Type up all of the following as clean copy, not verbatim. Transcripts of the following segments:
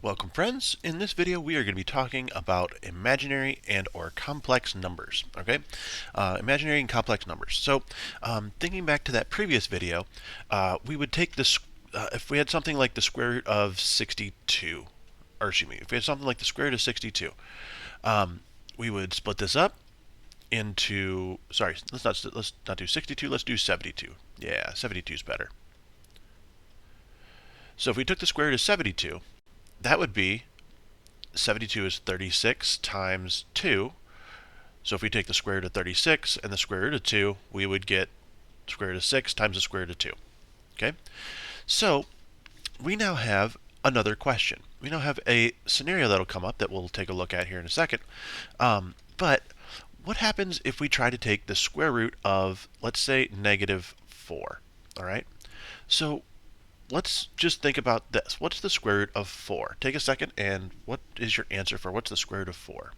Welcome friends. In this video we are going to be talking about imaginary and or complex numbers. Okay, imaginary and complex numbers. So thinking back to that previous video, we would take this, if we had something like the square root of 62, or excuse me, if we had something like the square root of 62, we would split this up into, sorry, let's not do 62, let's do 72. Yeah, 72 is better. So if we took the square root of 72, that would be 72 is 36 times 2. So if we take the square root of 36 and the square root of 2, we would get square root of 6 times the square root of 2. Okay? So we now have another question. We now have a scenario that'll come up that we'll take a look at here in a second. But what happens if we try to take the square root of, let's say, negative 4? All right? So let's just think about this. What's the square root of 4? Take a second, and what is your answer for what's the square root of 4?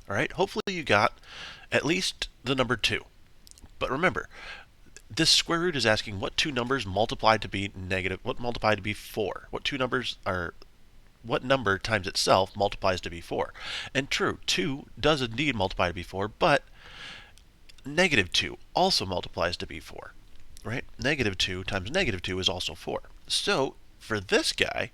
All right, hopefully you got at least the number 2. But remember, this square root is asking what two numbers multiply to be negative, what multiply to be 4? What two numbers are, what number times itself multiplies to be 4? And true, 2 does indeed multiply to be 4, but negative 2 also multiplies to be 4. Right? Negative 2 times negative 2 is also 4. So for this guy,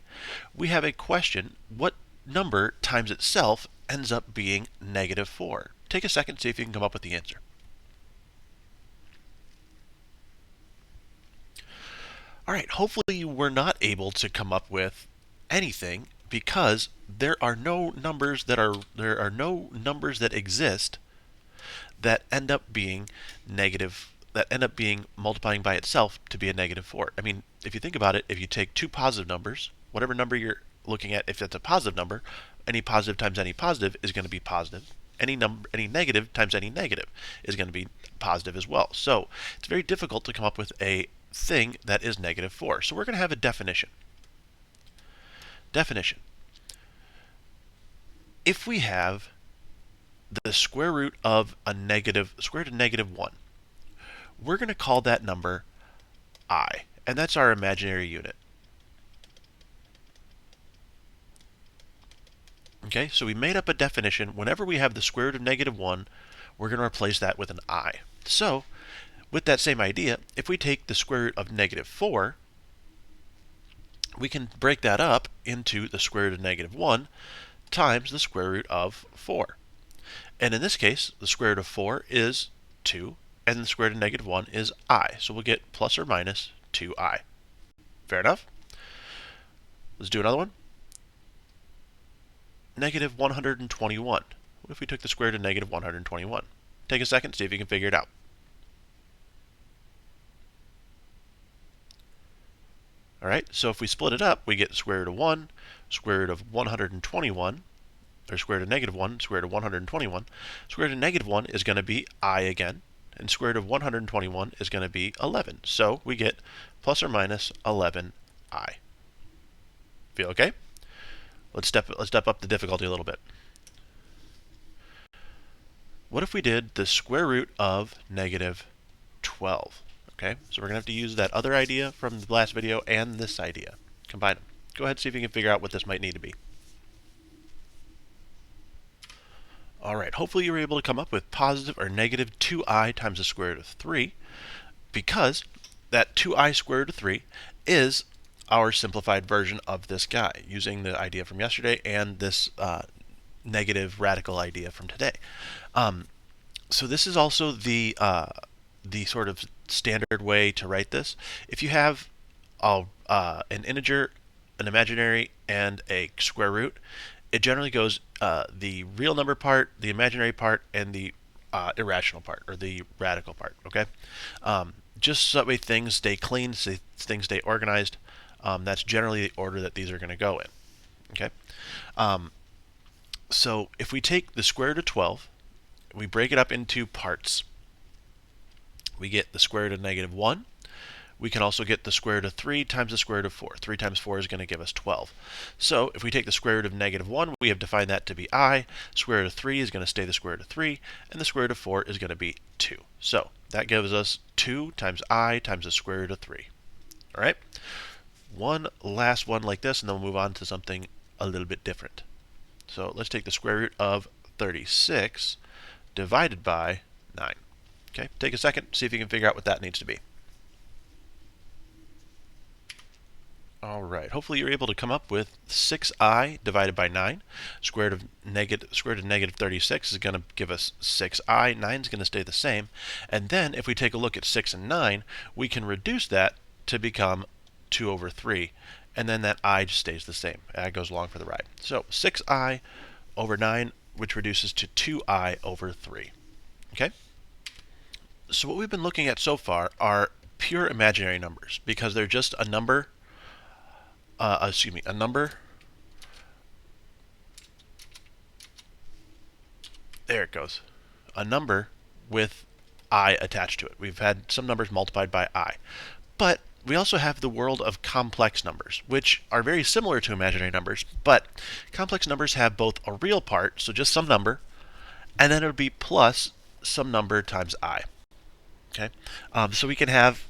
we have a question, what number times itself ends up being negative 4? Take a second, see if you can come up with the answer. All right, hopefully you were not able to come up with anything because there are no numbers that exist that end up being negative, that end up being multiplying by itself to be a negative 4. I mean, if you think about it, if you take two positive numbers, whatever number you're looking at, if it's a positive number, any positive times any positive is going to be positive. Any negative times any negative is going to be positive as well. So it's very difficult to come up with a thing that is negative 4. So we're going to have a definition. Definition. If we have the square root of a square root of negative 1, we're going to call that number I, and that's our imaginary unit. Okay, so we made up a definition. Whenever we have the square root of negative 1, we're going to replace that with an I. So, with that same idea, if we take the square root of negative 4, we can break that up into the square root of negative 1 times the square root of 4. And in this case, the square root of 4 is 2, and the square root of negative 1 is I. So we'll get plus or minus 2I. Fair enough? Let's do another one. Negative 121. What if we took the square root of negative 121? Take a second, see if you can figure it out. All right, so if we split it up, we get the square root of 1, square root of 121, or square root of negative 1, square root of 121. Square root of negative 1 is going to be I again, and square root of 121 is going to be 11. So we get plus or minus 11I. Feel okay? Let's step up the difficulty a little bit. What if we did the square root of negative 12? Okay, so we're going to have to use that other idea from the last video and this idea. Combine them. Go ahead and see if you can figure out what this might need to be. All right, hopefully you were able to come up with positive or negative 2I times the square root of 3, because that 2I square root of 3 is our simplified version of this guy, using the idea from yesterday and this negative radical idea from today. So this is also the sort of standard way to write this. If you have an integer, an imaginary, and a square root, it generally goes the real number part, the imaginary part, and the irrational part, or the radical part, okay? Just so that way things stay clean, so things stay organized. That's generally the order that these are going to go in, okay? So if we take the square root of 12, we break it up into parts. We get the square root of negative 1. We can also get the square root of 3 times the square root of 4. 3 times 4 is going to give us 12. So if we take the square root of negative 1, we have defined that to be I. Square root of 3 is going to stay the square root of 3, and the square root of 4 is going to be 2. So that gives us 2 times I times the square root of 3. All right? one last one like this, and then we'll move on to something a little bit different. So let's take the square root of 36 divided by 9. Okay, take a second, see if you can figure out what that needs to be. All right, hopefully you're able to come up with 6i divided by 9. Square root of negative 36 is going to give us 6i. 9 is going to stay the same. And then if we take a look at 6 and 9, we can reduce that to become 2 over 3. And then that I just stays the same. I goes along for the ride. So 6i over 9, which reduces to 2i over 3. Okay? So what we've been looking at so far are pure imaginary numbers because they're just a number a number. There it goes. A number with I attached to it. We've had some numbers multiplied by I. But we also have the world of complex numbers, which are very similar to imaginary numbers, but complex numbers have both a real part, so just some number, and then it would be plus some number times I. Okay, so we can have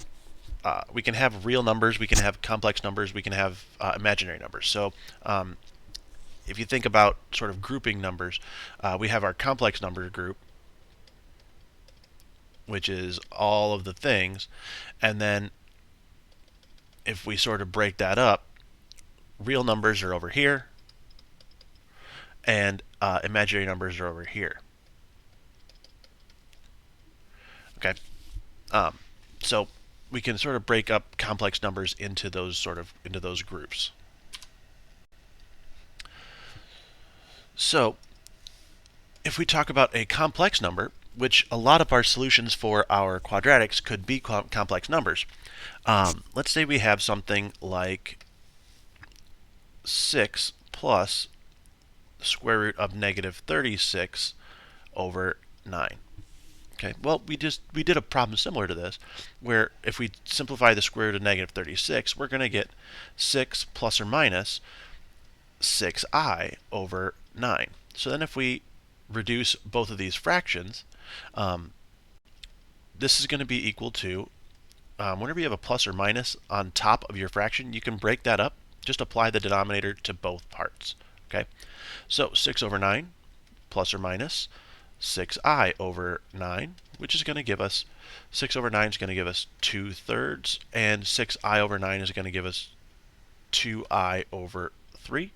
real numbers, we can have complex numbers, we can have imaginary numbers. So if you think about sort of grouping numbers, we have our complex number group, which is all of the things, and then if we sort of break that up, real numbers are over here, and imaginary numbers are over here. Okay, so we can sort of break up complex numbers into those groups. So if we talk about a complex number, which a lot of our solutions for our quadratics could be complex numbers. Let's say we have something like 6 plus the square root of negative 36 over 9. Okay, well, we did a problem similar to this, where if we simplify the square root of negative 36, we're going to get 6 plus or minus 6i over 9. So then if we reduce both of these fractions, this is going to be equal to, whenever you have a plus or minus on top of your fraction, you can break that up. Just apply the denominator to both parts. Okay, so 6 over 9 plus or minus 6i over 9, which is going to give us 6 over 9 is going to give us 2/3, and 6i over 9 is going to give us 2i over 3,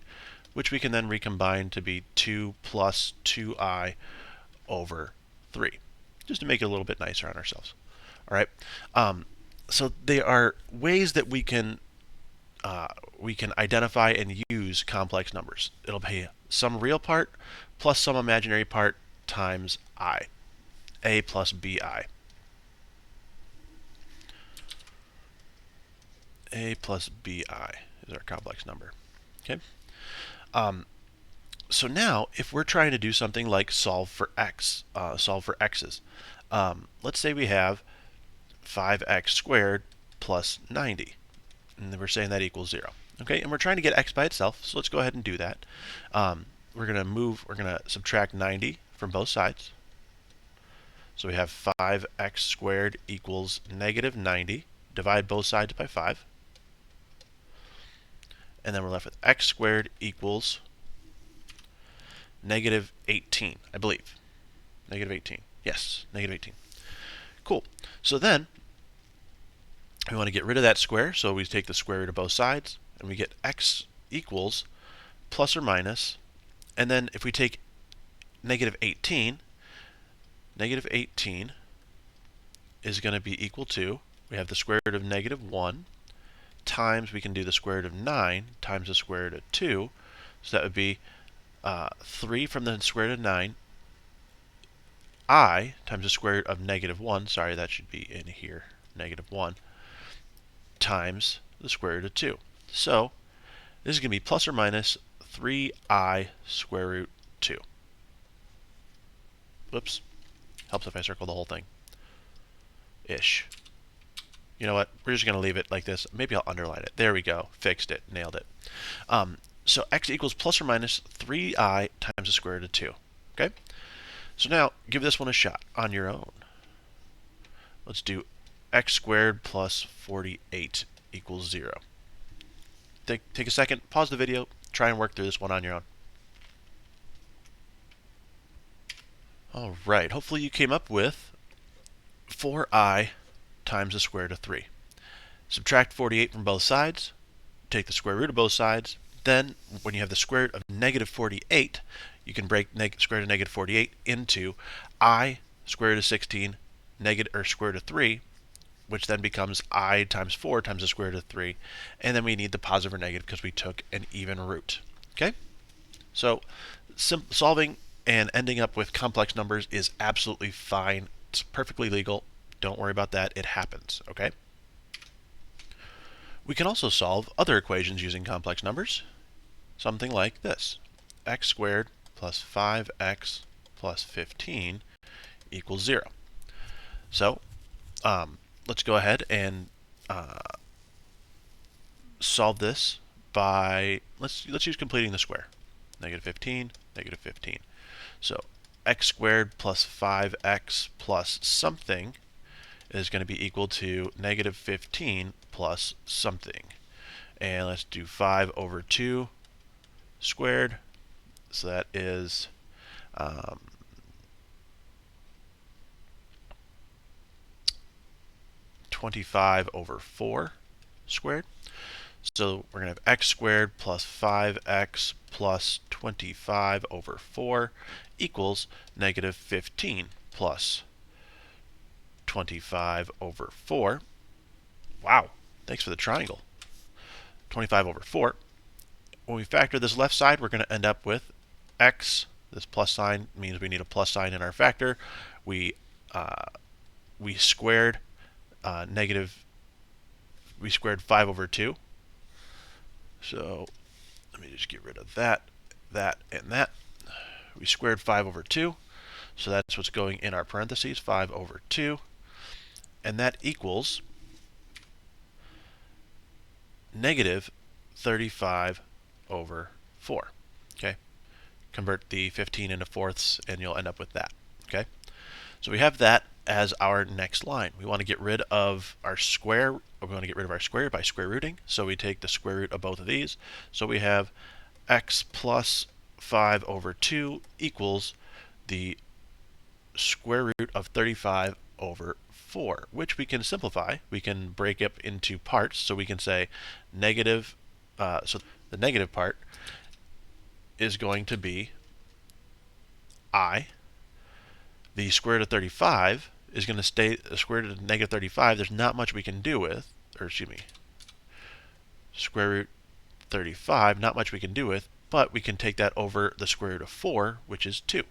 which we can then recombine to be 2 plus 2i over 3, just to make it a little bit nicer on ourselves. All right. So there are ways that we can identify and use complex numbers. It'll be some real part plus some imaginary part times I. A plus bi. A plus bi is our complex number. Okay. So now, if we're trying to do something like solve for x, solve for x's, let's say we have 5x squared plus 90, and we're saying that equals 0. Okay, and we're trying to get x by itself, so let's go ahead and do that. We're going to subtract 90 from both sides. So we have 5x squared equals negative 90. Divide both sides by 5. And then we're left with x squared equals negative 18, I believe. Negative 18. Yes, negative 18. Cool. So then we want to get rid of that square, so we take the square root of both sides, and we get x equals plus or minus, and then if we take negative 18 is going to be equal to, we have the square root of negative 1 times, we can do the square root of 9 times the square root of 2, so that would be 3 from the square root of 9, I times the square root of negative 1, sorry, that should be in here, negative 1, times the square root of 2. So this is going to be plus or minus 3i square root 2. Whoops. Helps if I circle the whole thing. Ish. You know what? We're just going to leave it like this. Maybe I'll underline it. There we go. Fixed it. Nailed it. So x equals plus or minus 3i times the square root of 2. Okay? So now, give this one a shot on your own. Let's do x squared plus 48 equals 0. take a second, pause the video, try and work through this one on your own. All right, hopefully you came up with 4i times the square root of 3. Subtract 48 from both sides, take the square root of both sides. Then, when you have the square root of negative 48, you can break square root of negative 48 into I square root of 16 square root of 3, which then becomes I times 4 times the square root of 3. And then we need the positive or negative because we took an even root. Okay? So, solving and ending up with complex numbers is absolutely fine. It's perfectly legal. Don't worry about that. It happens. Okay? We can also solve other equations using complex numbers. Something like this. X squared plus 5x plus 15 equals 0. So, let's go ahead and solve this by, let's use completing the square. Negative 15, negative 15. So, x squared plus 5x plus something is going to be equal to negative 15 plus something. And let's do 5 over 2 squared. So that is 25 over 4 squared. So we're going to have x squared plus 5x plus 25 over 4 equals negative 15 plus 25 over 4. Wow, thanks for the triangle. 25 over 4. When we factor this left side, we're going to end up with x. This plus sign means we need a plus sign in our factor. We squared we squared 5 over 2. So let me just get rid of that, and that. We squared 5 over 2. So that's what's going in our parentheses, 5 over 2. And that equals negative 35 over 4. Okay? Convert the 15 into fourths, and you'll end up with that. Okay? So we have that as our next line. We want to get rid of our square. We want to get rid of our square by square rooting. So we take the square root of both of these. So we have x plus 5 over 2 equals the square root of 35 over 4, which we can simplify. We can break up into parts. So we can say negative, so the negative part is going to be I. The square root of 35 is going to stay the square root of negative 35. There's not much we can do with, or excuse me, square root 35, not much we can do with, but we can take that over the square root of 4, which is 2.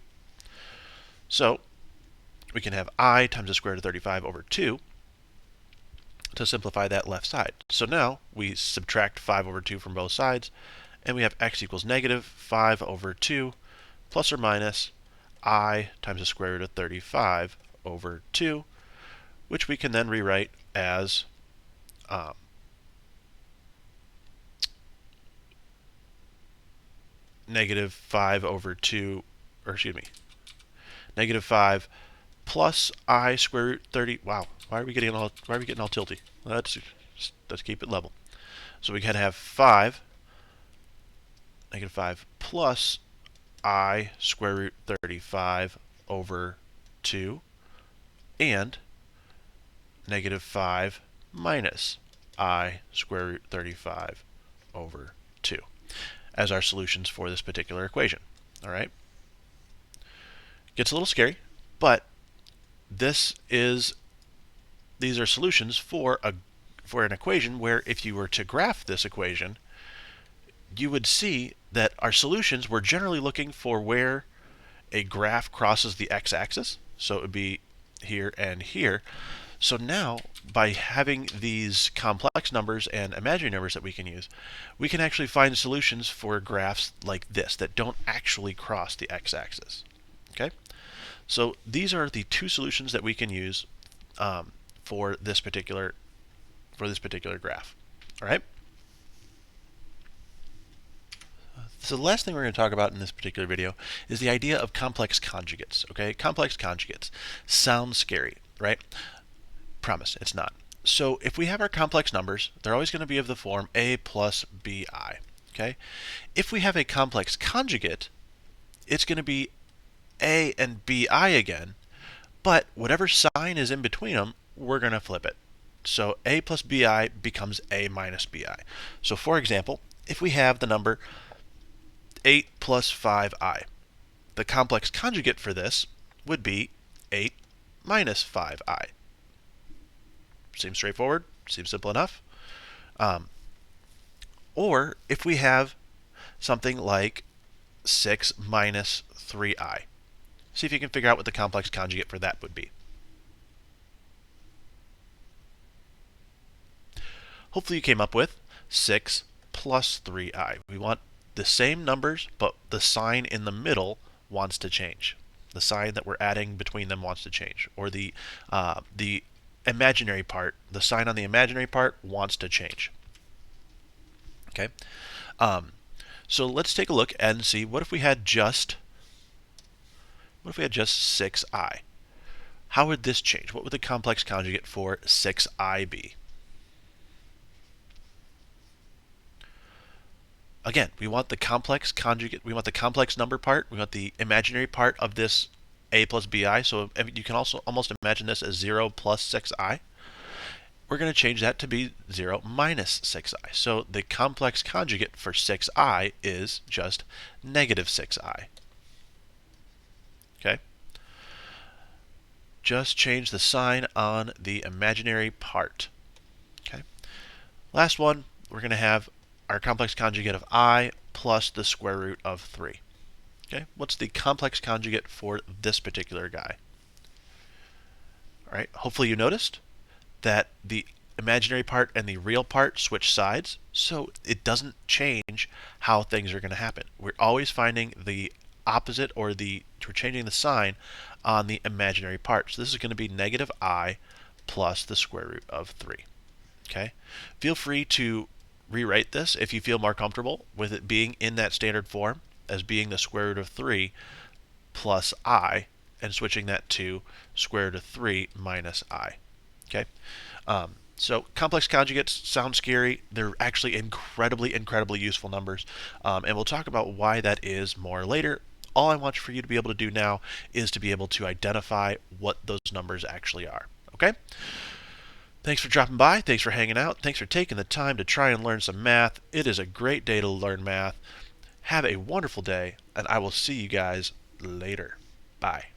So we can have I times the square root of 35 over 2 to simplify that left side. So now we subtract 5 over 2 from both sides, and we have x equals negative 5 over 2 plus or minus I times the square root of 35 over 2, which we can then rewrite as negative 5 over 2, or excuse me, negative 5 plus I square root 30. Wow, why are we getting all tilty? Let's keep it level. So we can have 5, negative 5 plus I square root 35 over 2, and negative 5 minus I square root 35 over 2 as our solutions for this particular equation. All right? Gets a little scary, but these are solutions for an equation where if you were to graph this equation, you would see that our solutions were generally looking for where a graph crosses the x-axis. So it would be here and here. So now, by having these complex numbers and imaginary numbers that we can use, we can actually find solutions for graphs like this that don't actually cross the x-axis. Okay? So these are the two solutions that we can use for this particular graph. All right? So the last thing we're going to talk about in this particular video is the idea of complex conjugates. Okay, complex conjugates sounds scary, right? Promise, it's not. So if we have our complex numbers, they're always going to be of the form a plus bi. Okay? If we have a complex conjugate, it's going to be a and bi again, but whatever sign is in between them, we're going to flip it. So a plus bi becomes a minus bi. So for example, if we have the number 8 plus 5i, the complex conjugate for this would be 8 minus 5i. Seems straightforward, seems simple enough. Or if we have something like 6 minus 3i, see if you can figure out what the complex conjugate for that would be. Hopefully you came up with 6 plus 3i. We want the same numbers, but the sign in the middle wants to change. The sign that we're adding between them wants to change, or the imaginary part, the sign on the imaginary part wants to change. Okay, so let's take a look and see what if we had just 6i. How would this change? What would the complex conjugate for 6i be? Again, we want the complex conjugate, we want the complex number part, we want the imaginary part of this a plus bi, so you can also almost imagine this as 0 plus 6i. We're going to change that to be 0 minus 6i. So the complex conjugate for 6i is just negative 6i. Okay? Just change the sign on the imaginary part. Okay? Last one, we're going to have our complex conjugate of I plus the square root of 3. Okay? What's the complex conjugate for this particular guy? All right, hopefully you noticed that the imaginary part and the real part switch sides, so it doesn't change how things are going to happen. We're always finding the opposite, or we're changing the sign on the imaginary part. So this is going to be negative I plus the square root of 3. Okay? Feel free to rewrite this if you feel more comfortable with it being in that standard form as being the square root of 3 plus I, and switching that to square root of 3 minus I. Okay? So complex conjugates sound scary. They're actually incredibly useful numbers, and we'll talk about why that is more later. All I want for you to be able to do now is to be able to identify what those numbers actually are. Okay? Thanks for dropping by. Thanks for hanging out. Thanks for taking the time to try and learn some math. It is a great day to learn math. Have a wonderful day, and I will see you guys later. Bye.